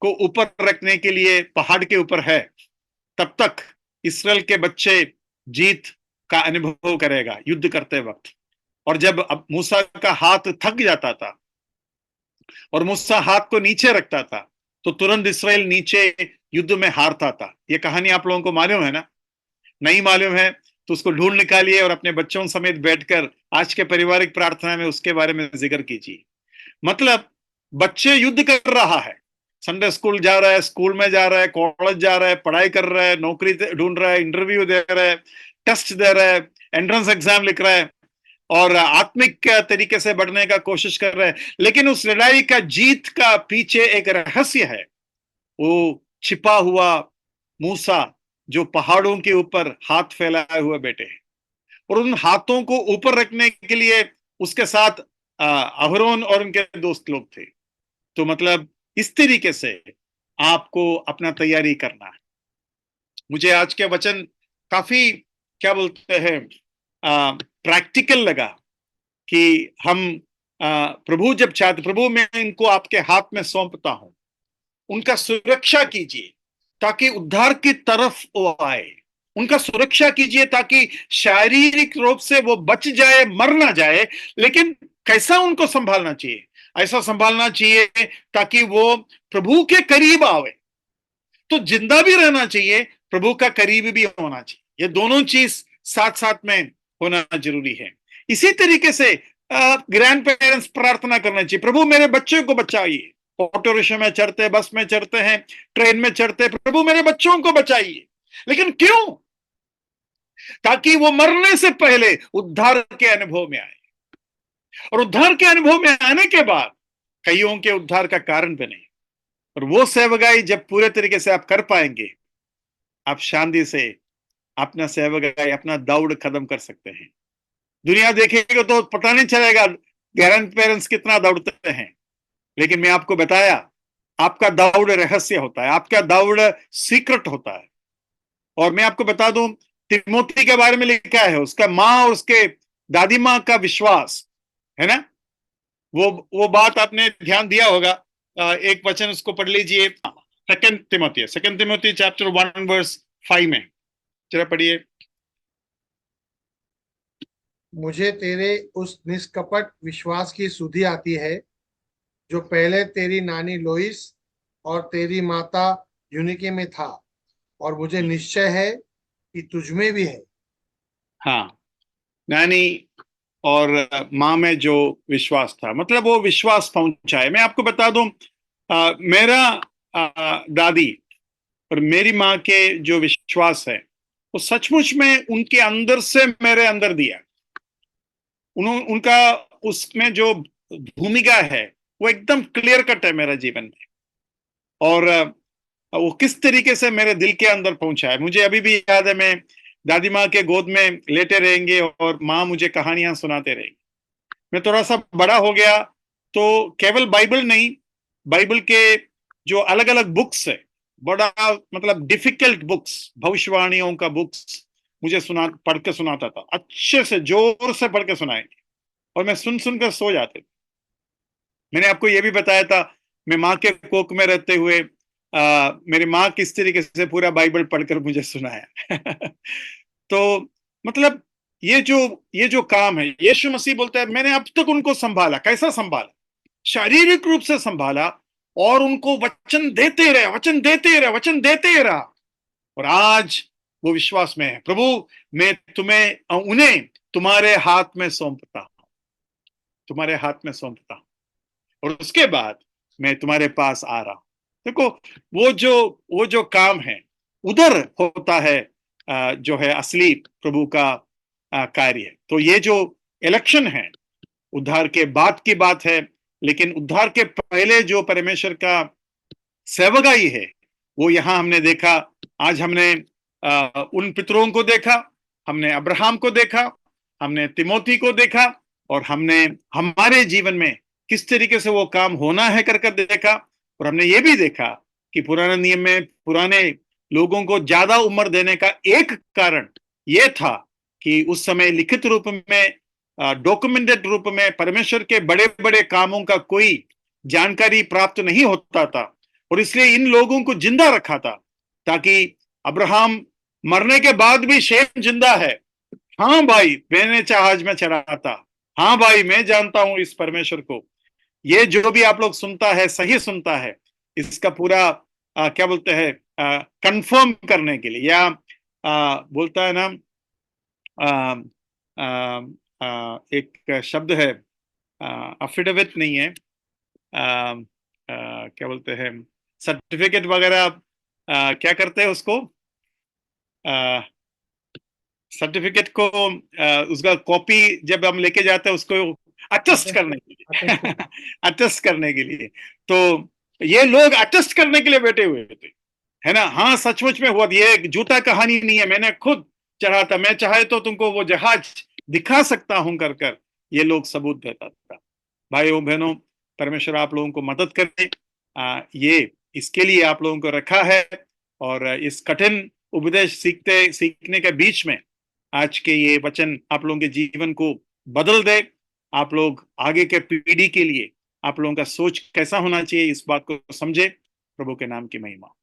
को ऊपर रखने के लिए पहाड़ के ऊपर है, तब तक इस्राएल के बच्चे जीत का अनुभव करेगा युद्ध करते वक्त। और जब अब मूसा का हाथ थक जाता था और मूसा हाथ को नीचे रखता था, तो तुरंत इस्राएल नीचे युद्ध में हारता था। ये कहानी आप लोगों को मालूम है ना? नहीं मालूम है तो उसको ढूंढ निकालिए और अपने बच्चों समेत बैठकर आज के पारिवारिक प्रार्थना में उसके बारे में जिक्र कीजिए। मतलब बच्चे युद्ध कर रहा है, संडे स्कूल जा रहा है, स्कूल में जा रहा है, कॉलेज जा रहा है, पढ़ाई कर रहा है, नौकरी ढूंढ रहा है, इंटरव्यू दे रहा है, टेस्ट दे रहा है, एंट्रेंस एग्जाम लिख रहा है और आत्मिक तरीके से बढ़ने का कोशिश कर रहा है। लेकिन उस लड़ाई का जीत का पीछे एक रहस्य है, वो छिपा हुआ मूसा जो पहाड़ों के ऊपर हाथ फैलाए हुए बैठे हैं, और उन हाथों को ऊपर रखने के लिए उसके साथ अहरोन और उनके दोस्त लोग थे। तो मतलब इस तरीके से आपको अपना तैयारी करना है। मुझे आज के वचन काफी, क्या बोलते हैं, प्रैक्टिकल लगा कि हम प्रभु जब चाहते, प्रभु मैं इनको आपके हाथ में सौंपता हूं, उनका सुरक्षा कीजिए ताकि उद्धार की तरफ वो आए, उनका सुरक्षा कीजिए ताकि शारीरिक रूप से वो बच जाए, मर ना जाए। लेकिन कैसा उनको संभालना चाहिए? ऐसा संभालना चाहिए ताकि वो प्रभु के करीब आवे। तो जिंदा भी रहना चाहिए, प्रभु का करीब भी होना चाहिए। ये दोनों चीज साथ साथ में होना जरूरी है। इसी तरीके से ग्रैंड पेरेंट्स प्रार्थना करना चाहिए, प्रभु मेरे बच्चे को बचाइए। ऑटो रिक्शा में चढ़ते, बस में चढ़ते हैं, ट्रेन में चढ़ते, प्रभु मेरे बच्चों को बचाइए। लेकिन क्यों? ताकि वो मरने से पहले उद्धार के अनुभव में आए, और उद्धार के अनुभव में आने के बाद कईयों के उद्धार का कारण बने। और वो सेवकाई जब पूरे तरीके से आप कर पाएंगे, आप शांति से अपना सेवकाई, अपना दौड़ खत्म कर सकते हैं। दुनिया देखेगा तो पता नहीं चलेगा ग्रैंड पेरेंट्स कितना दौड़ते हैं, लेकिन मैं आपको बताया, आपका दौड़ रहस्य होता है, आपका दौड़ सीक्रेट होता है। और मैं आपको बता दूं, तिमोथी के बारे में लिखा है, उसका माँ और उसके दादी माँ का विश्वास है ना, वो बात आपने ध्यान दिया होगा। एक वचन उसको पढ़ लीजिए, सेकंड तिमोथी चैप्टर 1 वर्स 5 में, जरा पढ़िए। मुझे तेरे उस निष्कपट विश्वास की सुधि आती है जो पहले तेरी नानी लोइस और तेरी माता यूनिके में था, और मुझे निश्चय है कि तुझमें भी है। हाँ, नानी और माँ में जो विश्वास था, मतलब वो विश्वास पहुंचा है। मैं आपको बता दूं, मेरा दादी और मेरी माँ के जो विश्वास है, वो सचमुच में उनके अंदर से मेरे अंदर दिया। उनका उसमें जो भूमिका है वो एकदम क्लियर कट है मेरे जीवन में, और वो किस तरीके से मेरे दिल के अंदर पहुंचा है मुझे अभी भी याद है। मैं दादी माँ के गोद में लेटे रहेंगे और माँ मुझे कहानियां सुनाते रहेंगे। मैं थोड़ा सा बड़ा हो गया तो केवल बाइबल नहीं, बाइबल के जो अलग अलग बुक्स है, बड़ा मतलब डिफिकल्ट बुक्स, भविष्यवाणियों का बुक्स मुझे पढ़ के सुनाता था, अच्छे से जोर से पढ़ के सुनाएंगे, और मैं सुन सुनकर सो जाते थे। मैंने आपको यह भी बताया था, मैं माँ के कोख में रहते हुए मेरी माँ किस तरीके से पूरा बाइबल पढ़कर मुझे सुनाया। तो मतलब ये जो काम है, यीशु मसीह बोलता है मैंने अब तक उनको संभाला। कैसा संभाला? शारीरिक रूप से संभाला, और उनको वचन देते रहे, वचन देते रहे, वचन देते रहा, और आज वो विश्वास में है। प्रभु मैं उन्हें तुम्हारे हाथ में सौंपता हूं, तुम्हारे हाथ में सौंपता हूं, और उसके बाद मैं तुम्हारे पास आ रहा हूं। देखो, वो जो काम है उधर होता है, जो है असली प्रभु का कार्य। तो ये जो इलेक्शन है उद्धार के बाद की बात है, लेकिन उद्धार के पहले जो परमेश्वर का सेवकाई है वो यहां हमने देखा आज हमने उन पितरों को देखा, हमने अब्राहम को देखा, हमने तिमोथी को देखा, और हमने हमारे जीवन में किस तरीके से वो काम होना है कर देखा। और हमने ये भी देखा कि पुराने नियम में पुराने लोगों को ज्यादा उम्र देने का एक कारण ये था कि उस समय लिखित रूप में, डॉक्यूमेंटेड रूप में परमेश्वर के बड़े बड़े कामों का कोई जानकारी प्राप्त नहीं होता था, और इसलिए इन लोगों को जिंदा रखा था ताकि अब्राहम मरने के बाद भी शेम जिंदा है। हाँ भाई, मैंने जहाज में चढ़ा था, हाँ भाई मैं जानता हूं इस परमेश्वर को, ये जो भी आप लोग सुनता है सही सुनता है, इसका पूरा क्या बोलते हैं, कंफर्म करने के लिए, या बोलता है ना, आ, आ, एक शब्द है, अफिडेविट नहीं है, क्या बोलते हैं, सर्टिफिकेट वगैरह, क्या करते हैं उसको, सर्टिफिकेट को, उसका कॉपी जब हम लेके जाते हैं उसको अटेस्ट करने के लिए अटेस्ट करने के लिए, तो ये लोग अटेस्ट करने के लिए बैठे हुए थे, है ना। हाँ, सचमुच में हुआ, ये एक झूठा कहानी नहीं है, मैंने खुद चढ़ा था, मैं चाहे तो तुमको वो जहाज दिखा सकता हूं कर ये लोग सबूत देता था। भाइयों बहनों, परमेश्वर आप लोगों को मदद करे, ये इसके लिए आप लोगों को रखा है, और इस कठिन उपदेश सीखने के बीच में आज के ये वचन आप लोगों के जीवन को बदल दे। आप लोग आगे के पीढ़ी के लिए आप लोगों का सोच कैसा होना चाहिए, इस बात को समझे। प्रभु के नाम की महिमा।